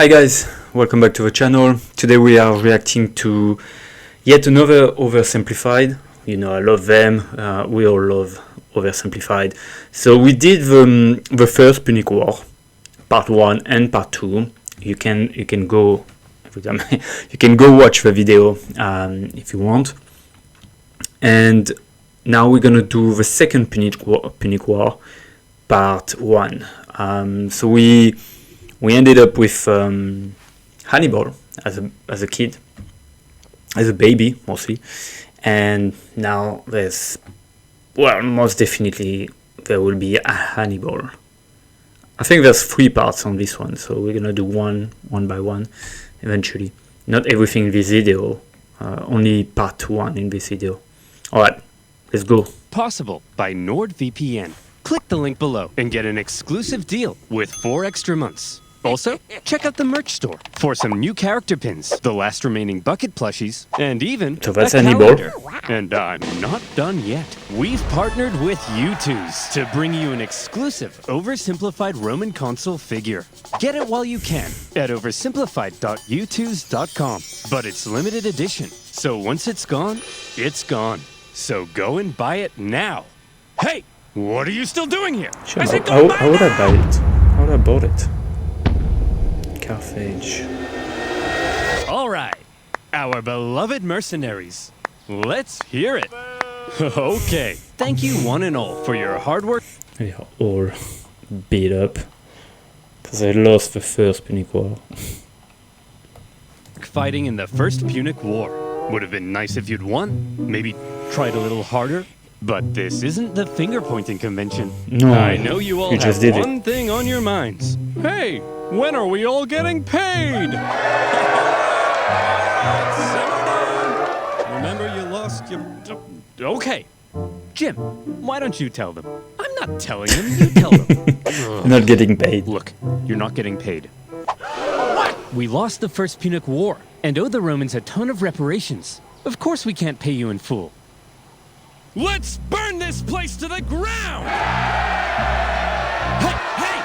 Hi guys, welcome back to the channel. Today we are reacting to yet another OverSimplified. You know, I love them. We all love OverSimplified. So we did the first Punic War, part 1 and part 2. You can go you can go watch the video if you want. And now we're gonna do the second Punic War, part 1. So we ended up with Hannibal as a kid, as a baby mostly, and now there's, well, most definitely there will be a Hannibal. I think there's 3 parts on this one, so we're gonna do one by one eventually. Not everything in this video, only part 1 in this video. Alright, let's go. Possible by NordVPN. Click the link below and get an exclusive deal with 4 extra months. Also, check out the merch store for some new character pins, the last remaining bucket plushies, and even So that's a Hannibal. calendar. And I'm not done yet. We've partnered with U2s to bring you an exclusive oversimplified Roman consul figure. Get it while you can at oversimplified.u2s.com. But it's limited edition, so once it's gone, it's gone. So go and buy it now. Hey, what are you still doing here? Sure, I said how go buy would I now. buy it? How would I bought it? Carthage. All right, our beloved mercenaries. Let's hear it. Okay, thank you one and all for your hard work. They are all beat up because they lost the first Punic War. Fighting in the first Punic War. Would have been nice if you'd won. Maybe tried a little harder. But this isn't the finger-pointing convention. No, I know you all you have just did it. one thing on your minds. Hey, when are we all getting paid? Remember you lost your... Okay. Jim, why don't you tell them? I'm not telling them, you tell them. Not getting paid. Look, you're not getting paid. What? We lost the first Punic War and owe the Romans a ton of reparations. Of course we can't pay you in full. Let's burn this place to the ground! Hey, hey!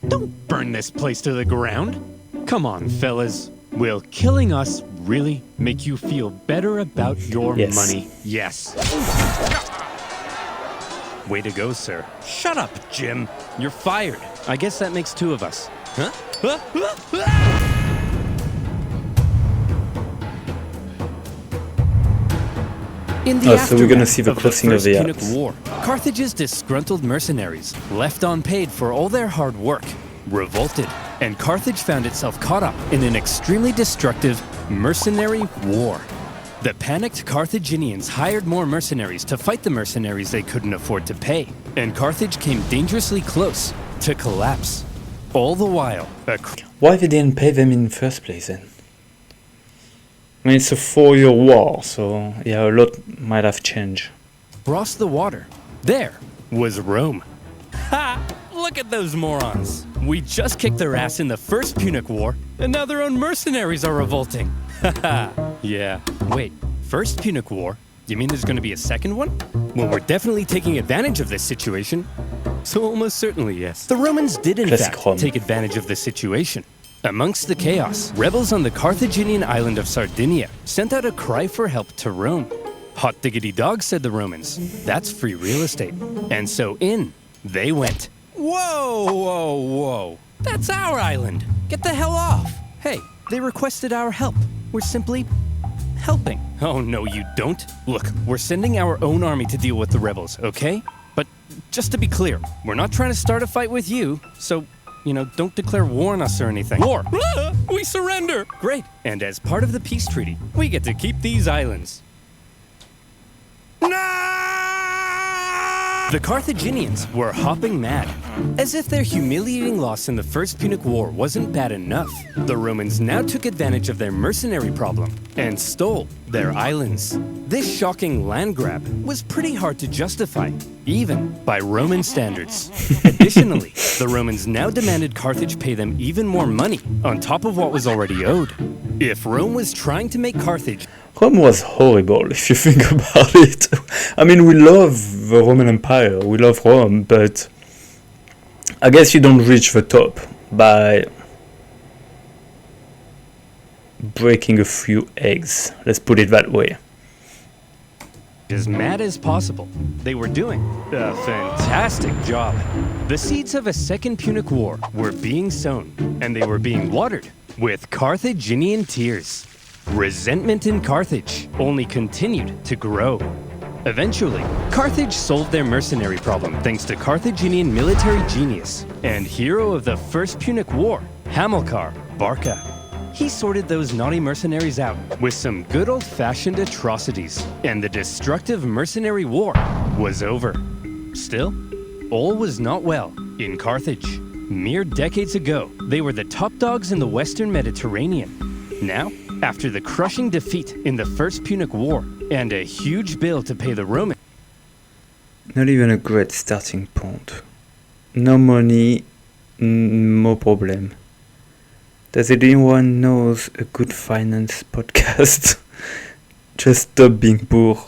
Don't burn this place to the ground. Come on, fellas. Will killing us really make you feel better about your Yes. money? Yes. Way to go, sir. Shut up, Jim. You're fired. I guess that makes 2 of us. Huh? In the So we're gonna see the aftermath crossing of first the Punic Alps. War, Carthage's disgruntled mercenaries, left unpaid for all their hard work, revolted, and Carthage found itself caught up in an extremely destructive mercenary war. The panicked Carthaginians hired more mercenaries to fight the mercenaries they couldn't afford to pay, and Carthage came dangerously close to collapse. All the while, Why they didn't pay them in the first place then? I mean, it's a 4-year war, so yeah, a lot might have changed. across the water, there was Rome. Ha! Look at those morons. We just kicked their ass in the first Punic War, and now their own mercenaries are revolting. Haha. Yeah. Wait, first Punic War? You mean there's gonna be a second one? Well, we're definitely taking advantage of this situation. So almost certainly, yes. The Romans did in Classic fact Rome. take advantage of the situation. Amongst the chaos, rebels on the Carthaginian island of Sardinia sent out a cry for help to Rome. Hot diggity dog, said the Romans. That's free real estate. And so in they went. Whoa, whoa, whoa. That's our island. Get the hell off. Hey, they requested our help. We're simply helping. Oh, no, you don't. Look, we're sending our own army to deal with the rebels, okay? But just to be clear, we're not trying to start a fight with you, so, you know, don't declare war on us or anything. War! We surrender! Great. And as part of the peace treaty, we get to keep these islands. The Carthaginians were hopping mad. As if their humiliating loss in the First Punic War wasn't bad enough, the Romans now took advantage of their mercenary problem and stole their islands. This shocking land grab was pretty hard to justify, even by Roman standards. Additionally, the Romans now demanded Carthage pay them even more money on top of what was already owed. If Rome was trying to make Carthage Rome was horrible, if you think about it. I mean, we love the Roman Empire, we love Rome, but I guess you don't reach the top by breaking a few eggs. Let's put it that way. As mad as possible. They were doing a fantastic job. The seeds of a Second Punic War were being sown, and they were being watered with Carthaginian tears. Resentment in Carthage only continued to grow. Eventually, Carthage solved their mercenary problem thanks to Carthaginian military genius and hero of the First Punic War, Hamilcar Barca. He sorted those naughty mercenaries out with some good old-fashioned atrocities, and the destructive mercenary war was over. Still, all was not well in Carthage. Mere decades ago, they were the top dogs in the Western Mediterranean. Now, after the crushing defeat in the First Punic War and a huge bill to pay the Romans, Not even a great starting point. No money, no problem. Does anyone knows a good finance podcast? Just stop being poor.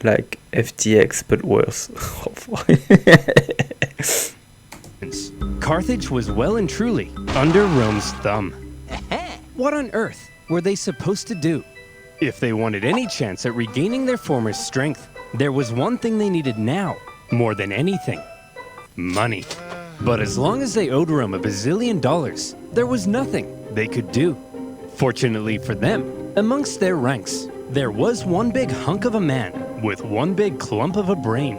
Like FTX, but worse. Carthage was well and truly under Rome's thumb. What on earth were they supposed to do? If they wanted any chance at regaining their former strength, there was one thing they needed now, more than anything: money. But as long as they owed Rome $1 bazillion, there was nothing they could do. Fortunately for them, amongst their ranks, there was one big hunk of a man with one big clump of a brain.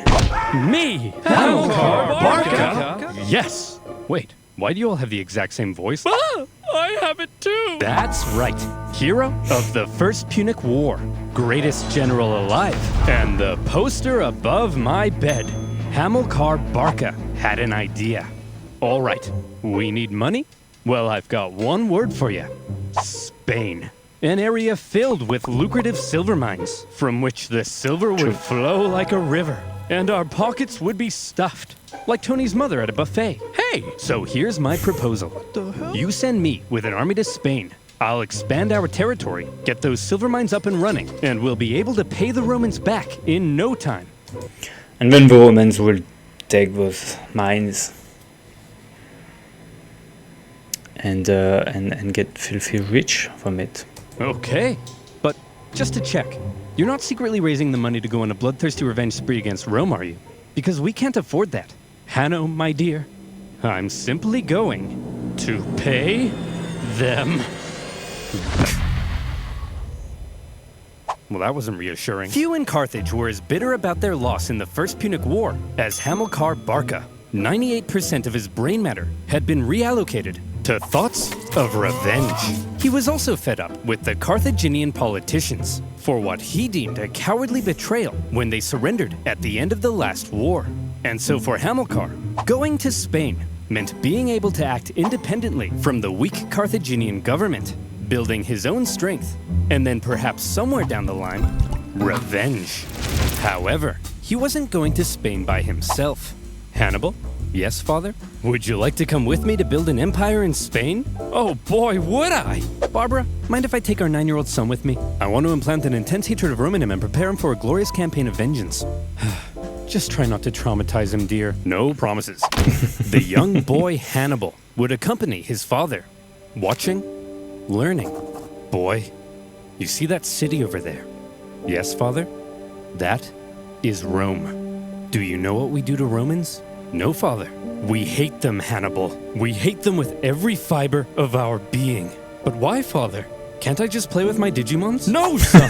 Me! Hamilcar Barca! Yes! Wait, why do you all have the exact same voice? I have it too! That's right. Hero of the First Punic War, greatest general alive, and the poster above my bed. Hamilcar Barca had an idea. All right, we need money? Well, I've got one word for you. Spain. An area filled with lucrative silver mines, from which the silver would flow like a river, and our pockets would be stuffed, like Tony's mother at a buffet. Hey! So here's my proposal. What the hell? You send me with an army to Spain. I'll expand our territory, get those silver mines up and running, and we'll be able to pay the Romans back in no time. And then the Romans will take those mines and get filthy rich from it. Okay, but just to check, you're not secretly raising the money to go on a bloodthirsty revenge spree against Rome, are you? Because we can't afford that. Hanno, my dear, I'm simply going to pay them. Well, that wasn't reassuring. Few in Carthage were as bitter about their loss in the First Punic War as Hamilcar Barca. 98% of his brain matter had been reallocated to thoughts of revenge. He was also fed up with the Carthaginian politicians for what he deemed a cowardly betrayal when they surrendered at the end of the last war. And so for Hamilcar, going to Spain meant being able to act independently from the weak Carthaginian government, building his own strength, and then perhaps somewhere down the line, revenge. However, he wasn't going to Spain by himself. Hannibal? Yes, father? Would you like to come with me to build an empire in Spain? Oh boy, would I! Barbara, mind if I take our 9-year-old son with me? I want to implant an intense hatred of Rome in him and prepare him for a glorious campaign of vengeance. Just try not to traumatize him, dear. No promises. The young boy Hannibal would accompany his father, watching, learning. Boy, you see that city over there? Yes, father? That is Rome. Do you know what we do to Romans? No, father. We hate them, Hannibal. We hate them with every fiber of our being. But why, father? Can't I just play with my Digimons? No, son!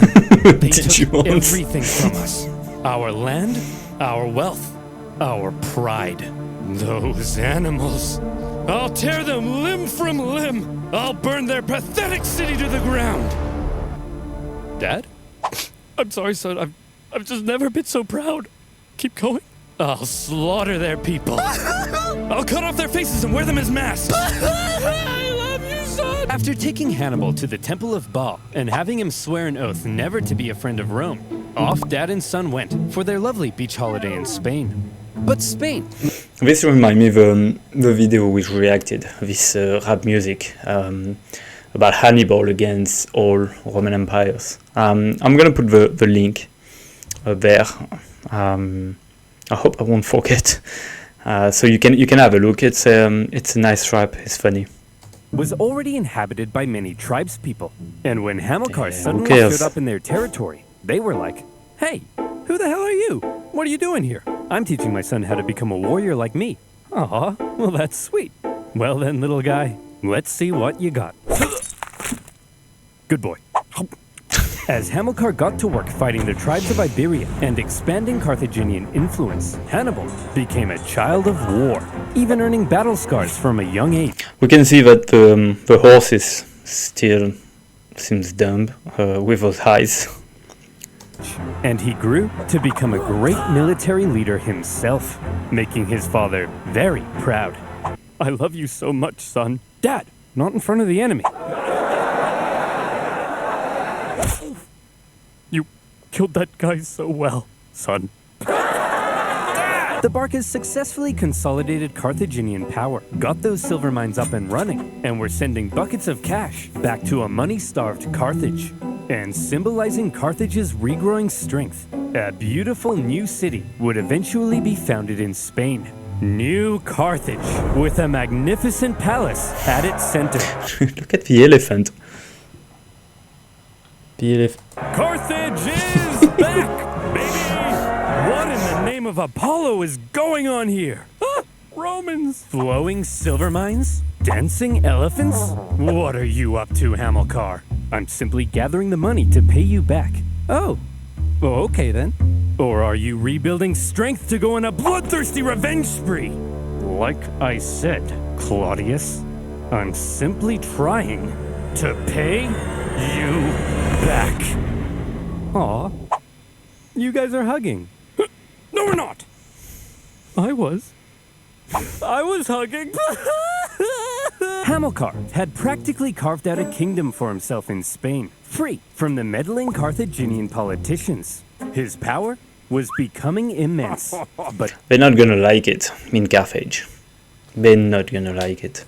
They took everything from us. Our land, our wealth, our pride. Those animals. I'll tear them limb from limb. I'll burn their pathetic city to the ground. Dad? I'm sorry, son. I've just never been so proud. Keep going. I'll slaughter their people. I'll cut off their faces and wear them as masks. I love you, son. After taking Hannibal to the Temple of Baal and having him swear an oath never to be a friend of Rome, off dad and son went for their lovely beach holiday in Spain. But Spain... This reminds me of the video which reacted, this rap music about Hannibal against all Roman empires. I'm gonna put the link there. I hope I won't forget. So you can have a look. It's a nice rap. It's funny. was already inhabited by many tribespeople. And when Hamilcar Who suddenly cares? showed up in their territory, they were like, "Hey, who the hell are you? What are you doing here? I'm teaching my son how to become a warrior like me." Aw, well that's sweet. Well then, little guy, let's see what you got. Good boy. As Hamilcar got to work fighting the tribes of Iberia and expanding Carthaginian influence, Hannibal became a child of war, even earning battle scars from a young age. We can see that the horse is still seems dumb with those eyes. And he grew to become a great military leader himself, making his father very proud. "I love you so much, son." "Dad, not in front of the enemy." "You killed that guy so well, son." The Barcas successfully consolidated Carthaginian power, got those silver mines up and running, and were sending buckets of cash back to a money-starved Carthage. And symbolizing Carthage's regrowing strength, a beautiful new city would eventually be founded in Spain. New Carthage, with a magnificent palace at its center. Look at the elephant. Carthage is back, baby! What in the name of Apollo is going on here? Ah, Romans! Flowing silver mines? Dancing elephants? What are you up to, Hamilcar? I'm simply gathering the money to pay you back. Oh, okay then. Or are you rebuilding strength to go on a bloodthirsty revenge spree? Like I said, Claudius, I'm simply trying to pay you back. Aw, you guys are hugging. No, we're not. I was hugging. Hamilcar had practically carved out a kingdom for himself in Spain, free from the meddling Carthaginian politicians. His power was becoming immense, but They're not gonna like it in Carthage. They're not gonna like it.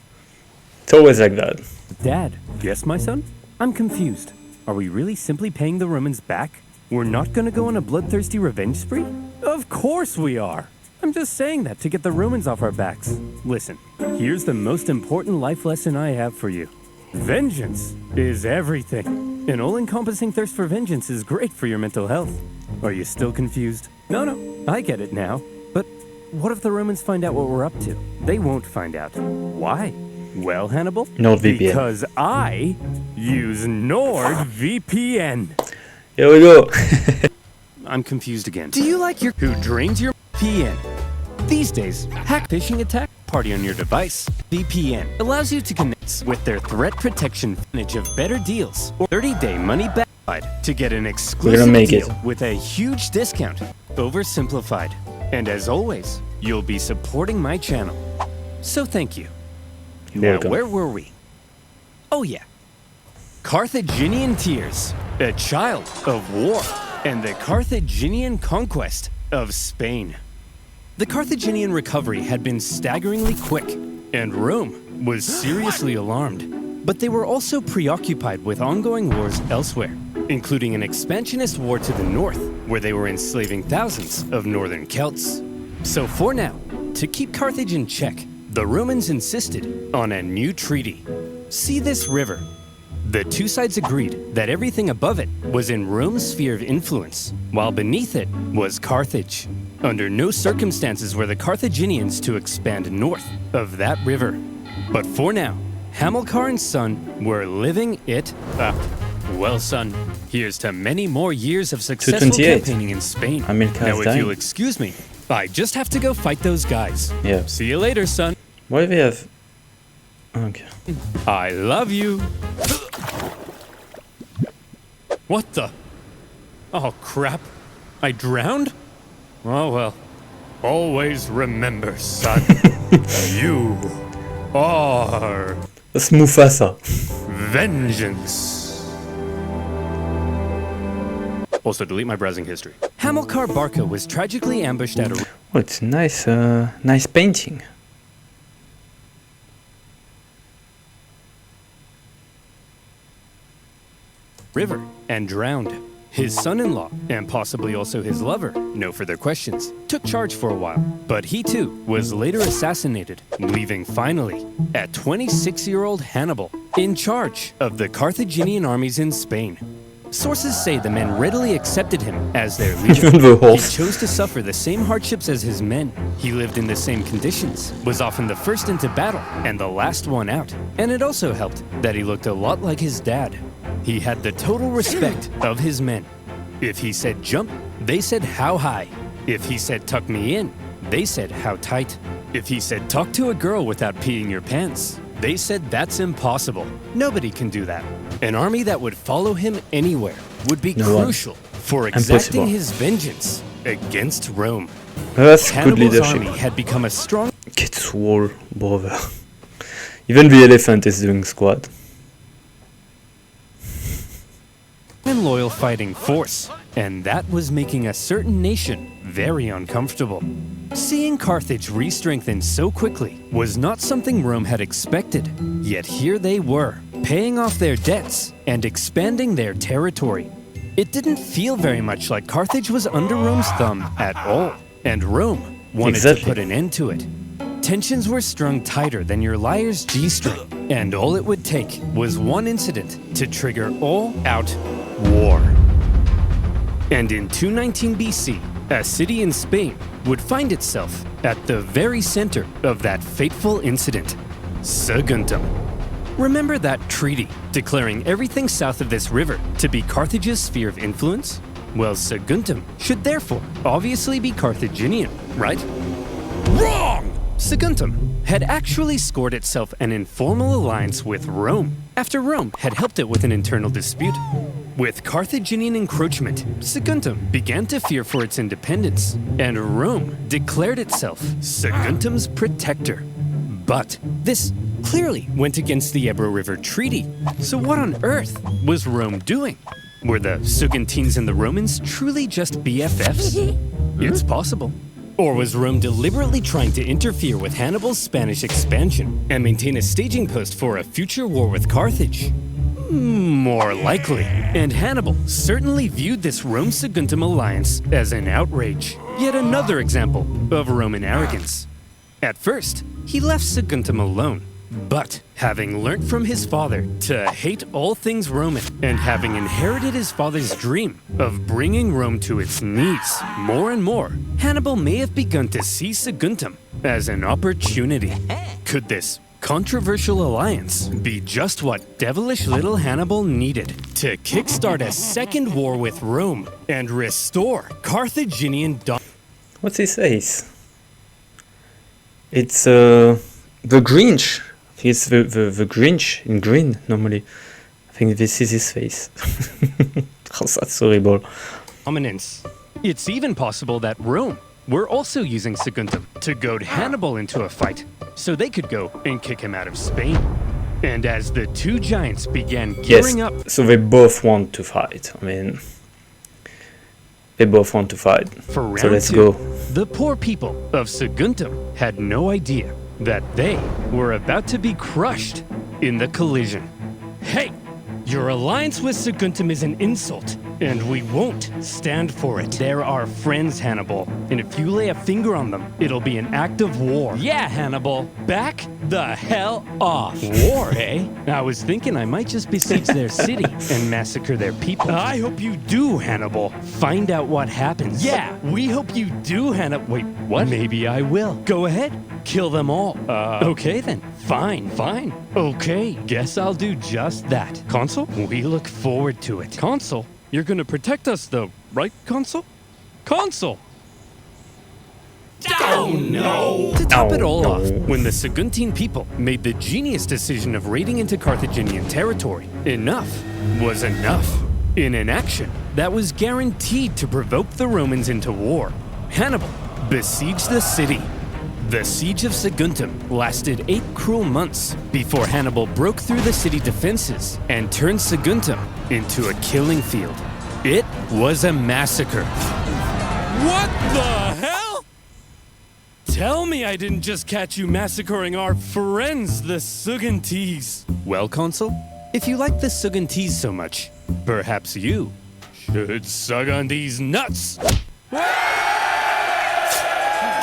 It's always like that. Dad, yes, my son? I'm confused. Are we really simply paying the Romans back? We're not gonna go on a bloodthirsty revenge spree? Of course we are. I'm just saying that to get the Romans off our backs. Listen, here's the most important life lesson I have for you. Vengeance is everything. An all-encompassing thirst for vengeance is great for your mental health. Are you still confused? No, I get it now. But what if the Romans find out what we're up to? They won't find out. Why? Well, Hannibal? NordVPN. Because I use NordVPN. Here we go. I'm confused again. Do you like your who drains your VPN? These days, hack phishing attack party on your device. VPN allows you to connect with their threat protection advantage of better deals or 30-day money back to get an exclusive make deal it. with a huge discount. Oversimplified. And as always, you'll be supporting my channel. So thank you. You're Now, welcome. where were we? Oh yeah. Carthaginian tears, a child of war, and the Carthaginian conquest of Spain. The Carthaginian recovery had been staggeringly quick, and Rome was seriously alarmed. But they were also preoccupied with ongoing wars elsewhere, including an expansionist war to the north, where they were enslaving thousands of northern Celts. So for now, to keep Carthage in check, the Romans insisted on a new treaty. See this river? The two sides agreed that everything above it was in Rome's sphere of influence, while beneath it was Carthage. Under no circumstances were the Carthaginians to expand north of that river. But for now, Hamilcar and son were living it up. Well, son, here's to many more years of successful 228. campaigning in Spain. Hamilcar's Now, if dying. you'll excuse me, I just have to go fight those guys. Yeah. See you later, son. Why do they have... Okay. I love you. What the? Oh, crap. I drowned? Oh, well. Always remember, son. You are That's Mufasa. vengeance. Also, delete my browsing history. Hamilcar Barca was tragically ambushed at a Oh, it's nice, nice painting. river and drowned. His son-in-law, and possibly also his lover, no further questions, took charge for a while. But he too was later assassinated, leaving finally a 26-year-old Hannibal in charge of the Carthaginian armies in Spain. Sources say the men readily accepted him as their leader. Even the He horse. chose to suffer the same hardships as his men. He lived in the same conditions, was often the first into battle and the last one out. And it also helped that he looked a lot like his dad. He had the total respect of his men. If he said jump, they said how high. If he said tuck me in, they said how tight. If he said talk to a girl without peeing your pants, they said that's impossible. Nobody can do that. An army that would follow him anywhere would be No one. crucial for exacting Impossible. his vengeance against Rome. That's good Hannibal's leadership. army had become a strong Get swole, brother. Even the elephant is doing squat. and loyal fighting force, and that was making a certain nation very uncomfortable. Seeing Carthage re-strengthen so quickly was not something Rome had expected, yet here they were, paying off their debts and expanding their territory. It didn't feel very much like Carthage was under Rome's thumb at all, and Rome wanted to put an end to it. Tensions were strung tighter than your liar's G-string, and all it would take was one incident to trigger all-out war. And in 219 BC, a city in Spain would find itself at the very center of that fateful incident, Saguntum. Remember that treaty declaring everything south of this river to be Carthage's sphere of influence? Well, Saguntum should therefore obviously be Carthaginian, right? Wrong! Saguntum had actually scored itself an informal alliance with Rome after Rome had helped it with an internal dispute. With Carthaginian encroachment, Saguntum began to fear for its independence, and Rome declared itself Saguntum's protector. But this clearly went against the Ebro River Treaty. So what on earth was Rome doing? Were the Saguntines and the Romans truly just BFFs? It's possible. Or was Rome deliberately trying to interfere with Hannibal's Spanish expansion and maintain a staging post for a future war with Carthage? More likely. And Hannibal certainly viewed this Rome-Saguntum alliance as an outrage. Yet another example of Roman arrogance. At first, he left Saguntum alone. But having learnt from his father to hate all things Roman, and having inherited his father's dream of bringing Rome to its knees more and more, Hannibal may have begun to see Saguntum as an opportunity. Could this controversial alliance be just what devilish little Hannibal needed to kickstart a second war with Rome and restore Carthaginian dominance? What's his face? It's the Grinch. He's the Grinch in green normally. I think this is his face. Oh, that's horrible. Dominance. It's even possible that Rome were also using Saguntum to goad Hannibal into a fight, so they could go and kick him out of Spain. And as the two giants began gearing up, so they both want to fight. I mean, they both want to fight. For round so let's two, go. the poor people of Saguntum had no idea that they were about to be crushed in the collision. Hey! Your alliance with Saguntum is an insult, and we won't stand for it. They're our friends, Hannibal, and if you lay a finger on them, it'll be an act of war. Yeah, Hannibal, back the hell off. War, eh? I was thinking I might just besiege their city and massacre their people. I hope you do, Hannibal. Find out what happens. Yeah, we hope you do, Hannibal. Wait, what? Maybe I will. Go ahead. Kill them all. Okay then. Fine. Okay, guess I'll do just that. Consul, we look forward to it. Consul? You're gonna protect us though, right, Consul? Consul! Oh no! To top it all off, when the Saguntine people made the genius decision of raiding into Carthaginian territory, enough was enough. In an action that was guaranteed to provoke the Romans into war, Hannibal besieged the city. The siege of Saguntum lasted 8 cruel months before Hannibal broke through the city defenses and turned Saguntum into a killing field. It was a massacre. What the hell? Tell me I didn't just catch you massacring our friends, the Saguntines. Well, Consul, if you like the Saguntines so much, perhaps you should suck on these nuts.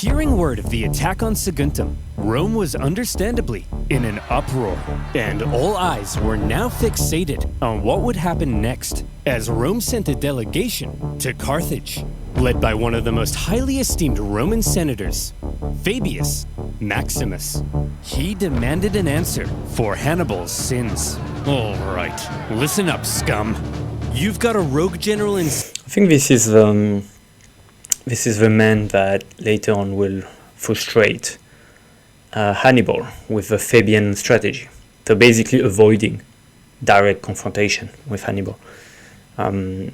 Hearing word of the attack on Saguntum, Rome was understandably in an uproar, and all eyes were now fixated on what would happen next, as Rome sent a delegation to Carthage, led by one of the most highly esteemed Roman senators, Fabius Maximus. He demanded an answer for Hannibal's sins. All right, listen up, scum. You've got a rogue general in... I think this is the man that later on will frustrate Hannibal with the Fabian strategy. So basically avoiding direct confrontation with Hannibal. I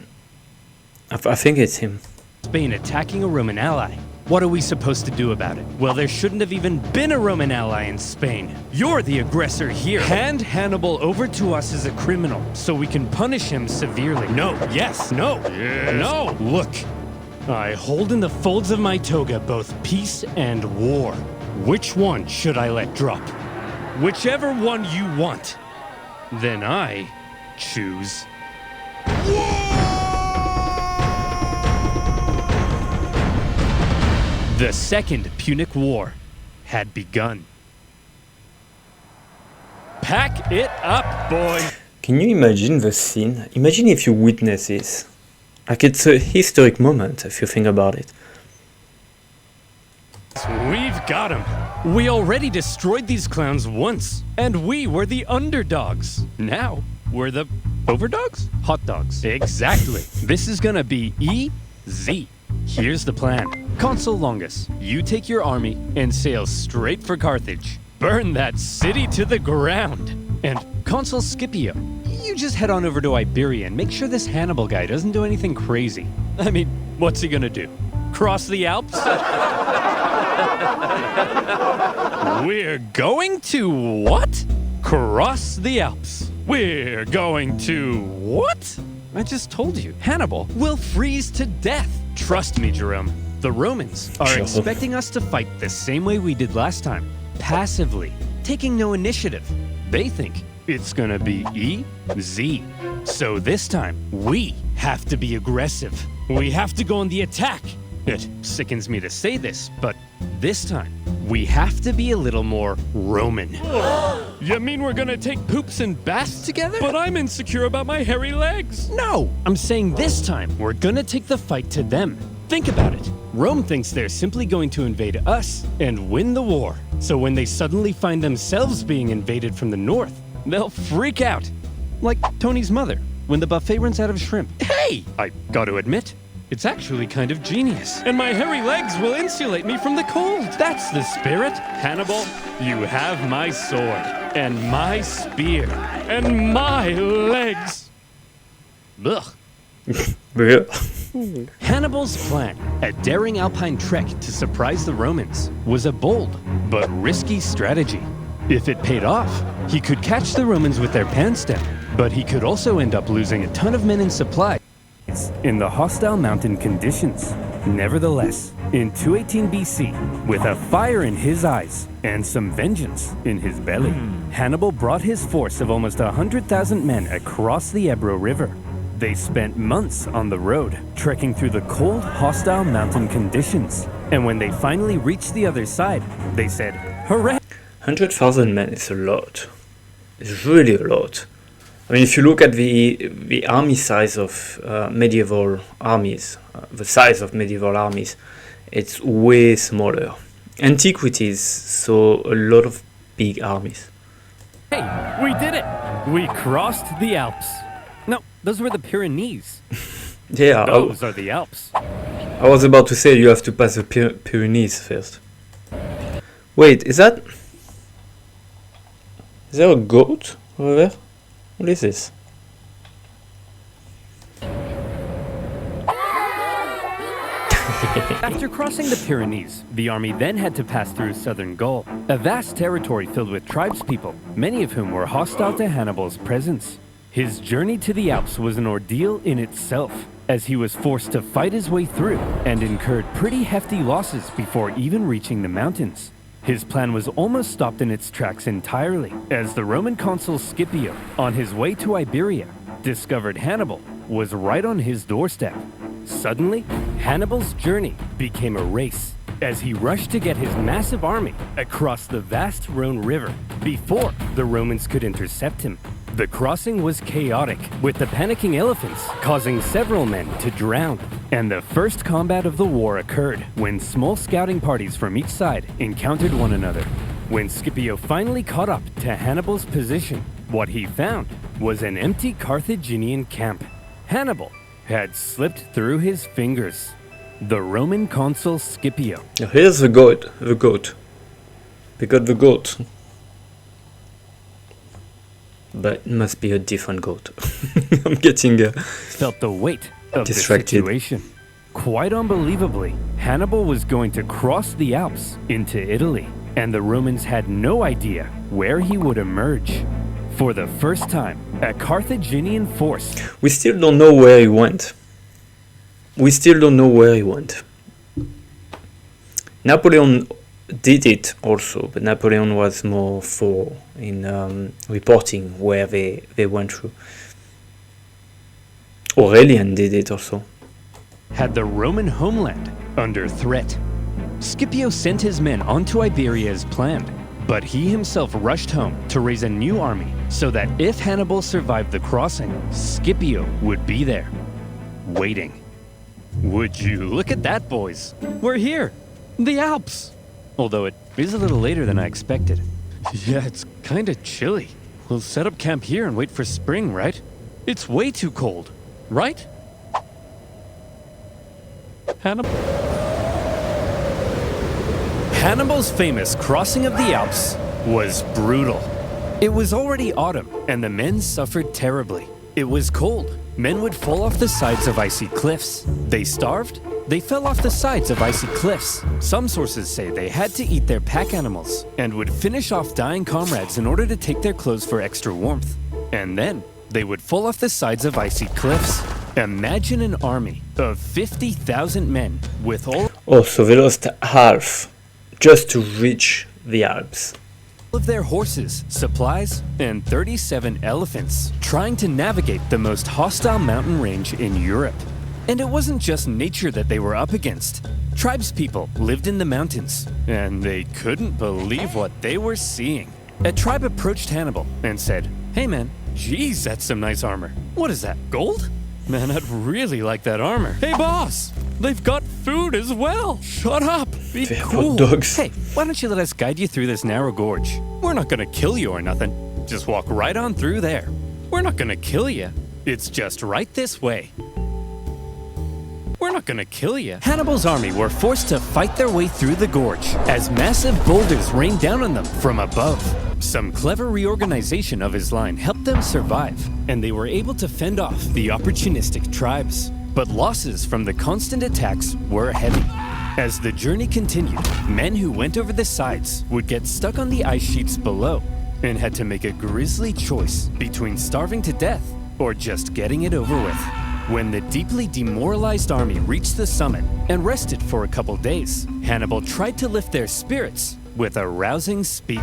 think it's him. Spain attacking a Roman ally. What are we supposed to do about it? Well, there shouldn't have even been a Roman ally in Spain. You're the aggressor here. Hand Hannibal over to us as a criminal so we can punish him severely. No, yes, no, yes. No. Look, I hold in the folds of my toga both peace and war. Which one should I let drop? Whichever one you want. Then I choose war! The Second Punic War had begun. Pack it up, boy! Can you imagine the scene? Imagine if you witness this. Like, it's a historic moment if you think about it. We've got him. We already destroyed these clowns once, and we were the underdogs. Now, we're the overdogs? Hot dogs. Exactly. This is gonna be easy. Here's the plan. Consul Longus, you take your army and sail straight for Carthage. Burn that city to the ground. And Consul Scipio, you just head on over to Iberia and make sure this Hannibal guy doesn't do anything crazy. I mean, what's he gonna do? Cross the Alps? We're going to what? Cross the Alps. We're going to what? I just told you, Hannibal will freeze to death. Trust me, Jerome. The Romans are expecting us to fight the same way we did last time, passively, taking no initiative. They think it's gonna be easy. So this time, we have to be aggressive. We have to go on the attack. It sickens me to say this, but this time, we have to be a little more Roman. You mean we're gonna take poops and baths together? But I'm insecure about my hairy legs. No, I'm saying this time, we're gonna take the fight to them. Think about it. Rome thinks they're simply going to invade us and win the war. So when they suddenly find themselves being invaded from the north, they'll freak out. Like Tony's mother, when the buffet runs out of shrimp. Hey! I gotta admit, it's actually kind of genius. And my hairy legs will insulate me from the cold. That's the spirit. Hannibal, you have my sword, and my spear, and my legs. Ugh. Hannibal's plan, a daring alpine trek to surprise the Romans, was a bold but risky strategy. If it paid off, he could catch the Romans with their pants down, but he could also end up losing a ton of men and supplies in the hostile mountain conditions. Nevertheless, in 218 BC, with a fire in his eyes and some vengeance in his belly, Hannibal brought his force of almost 100,000 men across the Ebro River. They spent months on the road, trekking through the cold, hostile mountain conditions. And when they finally reached the other side, they said, "Hooray!" 100,000 men is a lot. It's really a lot. I mean, if you look at the army size of medieval armies, it's way smaller. Antiquities saw a lot of big armies. Hey, we did it! We crossed the Alps. No, those were the Pyrenees. Yeah, those are the Alps. I was about to say you have to pass the Pyrenees first. Wait, is there a goat over there? What is this? After crossing the Pyrenees, the army then had to pass through southern Gaul, a vast territory filled with tribespeople, many of whom were hostile to Hannibal's presence. His journey to the Alps was an ordeal in itself, as he was forced to fight his way through and incurred pretty hefty losses before even reaching the mountains. His plan was almost stopped in its tracks entirely, as the Roman consul Scipio, on his way to Iberia, discovered Hannibal was right on his doorstep. Suddenly, Hannibal's journey became a race as he rushed to get his massive army across the vast Rhone River before the Romans could intercept him. The crossing was chaotic, with the panicking elephants causing several men to drown. And the first combat of the war occurred when small scouting parties from each side encountered one another. When Scipio finally caught up to Hannibal's position, what he found was an empty Carthaginian camp. Hannibal had slipped through his fingers. The Roman consul Scipio. Here's the goat. We got the goat. But it must be a different goat. I'm getting felt the weight of distracted. the situation. Quite unbelievably, Hannibal was going to cross the Alps into Italy, and the Romans had no idea where he would emerge. For the first time, a Carthaginian force. We still don't know where he went. Napoleon did it also, but Napoleon was more for in reporting where they went through. Aurelian did it also. Had the Roman homeland under threat. Scipio sent his men onto Iberia as planned, but he himself rushed home to raise a new army so that if Hannibal survived the crossing, Scipio would be there, waiting. Would you look at that, boys? We're here, the Alps. Although it is a little later than I expected. Yeah, it's kinda chilly. We'll set up camp here and wait for spring, right? It's way too cold, right? Hannibal's famous crossing of the Alps was brutal. It was already autumn, and the men suffered terribly. It was cold. Men would fall off the sides of icy cliffs. They starved. They fell off the sides of icy cliffs. Some sources say they had to eat their pack animals and would finish off dying comrades in order to take their clothes for extra warmth. And then they would fall off the sides of icy cliffs. Imagine an army of 50,000 men with all So they lost half just to reach the Alps. of their horses, supplies, and 37 elephants trying to navigate the most hostile mountain range in Europe. And it wasn't just nature that they were up against. Tribespeople lived in the mountains, and they couldn't believe what they were seeing. A tribe approached Hannibal and said, "Hey man, geez, that's some nice armor. What is that, gold? Man, I'd really like that armor. Hey boss, they've got food as well. Shut up, be They have cool. hot dogs. Hey, why don't you let us guide you through this narrow gorge? We're not gonna kill you or nothing. Just walk right on through there. We're not gonna kill you. It's just right this way. We're not gonna kill you." Hannibal's army were forced to fight their way through the gorge as massive boulders rained down on them from above. Some clever reorganization of his line helped them survive, and they were able to fend off the opportunistic tribes. But losses from the constant attacks were heavy. As the journey continued, men who went over the sides would get stuck on the ice sheets below and had to make a grisly choice between starving to death or just getting it over with. When the deeply demoralized army reached the summit and rested for a couple days, Hannibal tried to lift their spirits with a rousing speech.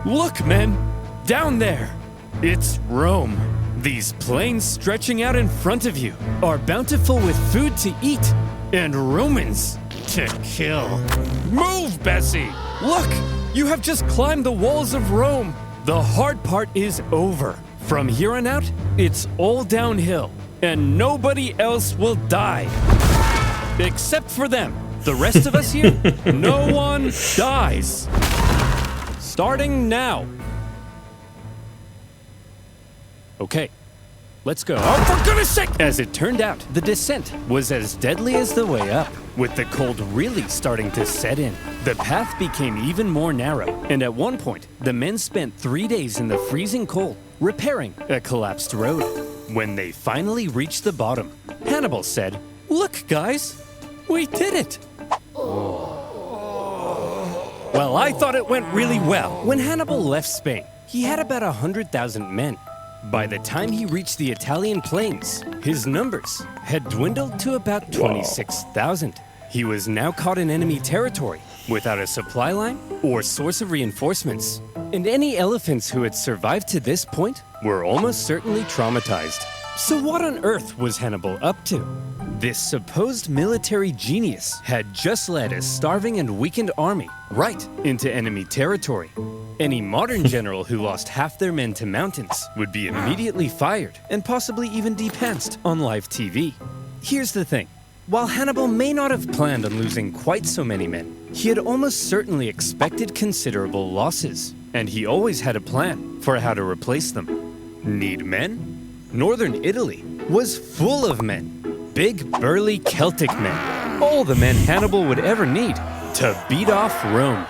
"Look, men, down there, it's Rome. These plains stretching out in front of you are bountiful with food to eat and Romans to kill. Move, Bessie! Look, you have just climbed the walls of Rome. The hard part is over. From here on out, it's all downhill. And nobody else will die. Except for them. The rest of us here, no one dies. Starting now." Okay, let's go. Oh, for goodness sake! As it turned out, the descent was as deadly as the way up, with the cold really starting to set in. The path became even more narrow, and at one point, the men spent 3 days in the freezing cold, repairing a collapsed road. When they finally reached the bottom, Hannibal said, "Look, guys, we did it." Well, I thought it went really well. When Hannibal left Spain, he had about 100,000 men. By the time he reached the Italian plains, his numbers had dwindled to about 26,000. He was now caught in enemy territory, without a supply line or source of reinforcements. And any elephants who had survived to this point were almost certainly traumatized. So what on earth was Hannibal up to? This supposed military genius had just led a starving and weakened army right into enemy territory. Any modern general who lost half their men to mountains would be immediately fired and possibly even depantsed on live TV. Here's the thing. While Hannibal may not have planned on losing quite so many men, he had almost certainly expected considerable losses, and he always had a plan for how to replace them. Need men? Northern Italy was full of men. Big, burly Celtic men. All the men Hannibal would ever need to beat off Rome.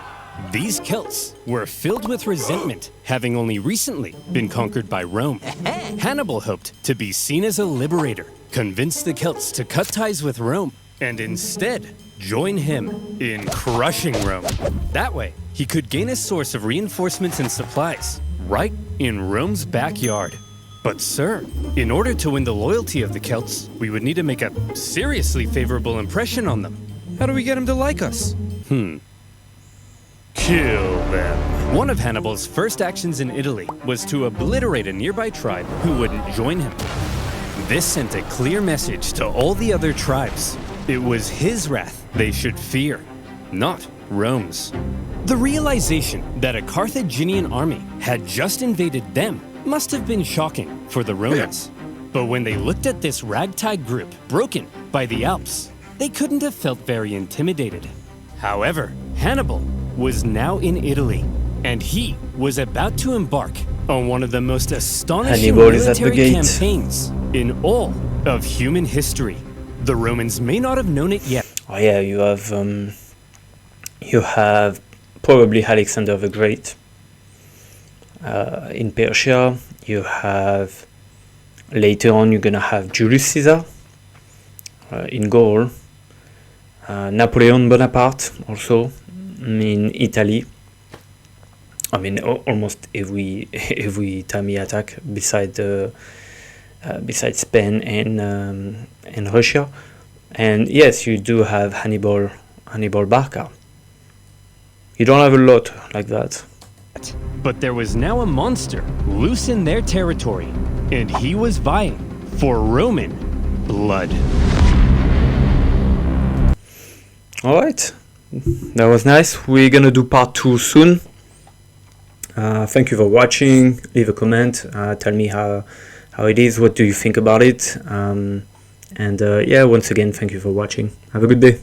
These Celts were filled with resentment, having only recently been conquered by Rome. Hannibal hoped to be seen as a liberator, convince the Celts to cut ties with Rome, and instead join him in crushing Rome. That way, he could gain a source of reinforcements and supplies right in Rome's backyard. But sir, in order to win the loyalty of the Celts, we would need to make a seriously favorable impression on them. How do we get them to like us? Kill them. One of Hannibal's first actions in Italy was to obliterate a nearby tribe who wouldn't join him. This sent a clear message to all the other tribes. It was his wrath they should fear, not Rome's. The realization that a Carthaginian army had just invaded them must have been shocking for the Romans. But when they looked at this ragtag group broken by the Alps, they couldn't have felt very intimidated. However, Hannibal was now in Italy, and he was about to embark on one of the most astonishing Hannibal is at the military gate. campaigns in all of human history. The Romans may not have known it yet. Oh yeah, you have probably Alexander the Great in Persia. You have, later on, you're gonna have Julius Caesar in Gaul. Napoleon Bonaparte also in Italy. I mean, almost every time he attacked, besides Spain and Russia. And yes, you do have Hannibal Barca. You don't have a lot like that. But there was now a monster loose in their territory, and he was vying for Roman blood. Alright, that was nice. We're gonna do part 2 soon. Thank you for watching. Leave a comment. Tell me how it is. What do you think about it? And yeah, once again, thank you for watching. Have a good day.